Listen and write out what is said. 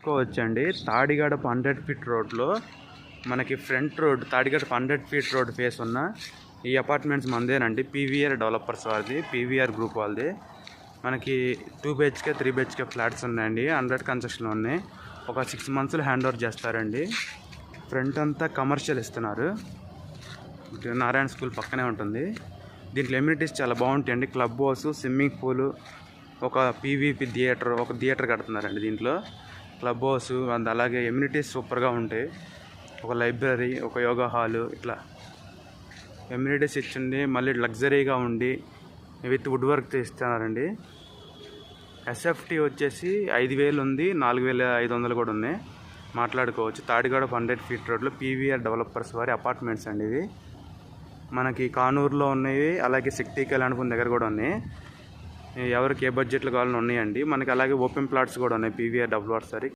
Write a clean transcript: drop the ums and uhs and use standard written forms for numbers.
తీసుకోవచ్చండి. తాడిగడప 100 ఫీట్ రోడ్లో మనకి front road Tadigadapa 100 feet road face ఉన్న ఈ అపార్ట్మెంట్స్ మందేనండి. పీవీఆర్ డెవలపర్స్ వారిది, పీవీఆర్ గ్రూప్ వాళ్ళది. మనకి 2 BHK 3 BHK ఫ్లాట్స్ ఉన్నాయండి. 100 కన్స్ట్రక్షన్లో ఉన్నాయి. ఒక 6 monthsలో హ్యాండ్ ఓవర్ చేస్తారండి. ఫ్రంట్ అంతా కమర్షియల్ ఇస్తున్నారు. నారాయణ స్కూల్ పక్కనే ఉంటుంది. దీంట్లో ఎమ్యూనిటీస్ చాలా బాగుంటాయండి. క్లబ్ హౌస్, స్విమ్మింగ్ పూలు, ఒక పీవీపీ థియేటర్, ఒక థియేటర్ కడుతున్నారండి దీంట్లో. క్లబ్ హౌస్ అండ్ అలాగే ఎమ్యూనిటీస్ సూపర్గా ఉంటాయి. ఒక లైబ్రరీ, ఒక యోగా హాలు, ఇట్లా ఎమ్యూనిటీస్ ఇచ్చింది. మళ్ళీ లగ్జరీగా ఉండి విత్ వుడ్ వర్క్ ఇస్తున్నారండి. ఎస్ఎఫ్టీ వచ్చేసి 5,000 ఉంది, 4,500 కూడా ఉన్నాయి. మాట్లాడుకోవచ్చు. తాడిగడప 100 ఫీట్ రోడ్లో పీవీఆర్ డెవలపర్స్ వారి అపార్ట్మెంట్స్ అండి ఇవి. మనకి కానూరులో ఉన్నాయి, అలాగే శక్తి కళ్యాణపురం దగ్గర కూడా ఉన్నాయి. ఎవరికి ఏ బడ్జెట్లు కావాలని ఉన్నాయండి. మనకి అలాగే ఓపెన్ ప్లాట్స్ కూడా ఉన్నాయి పీవీఆర్ డెవలపర్స్ వారి.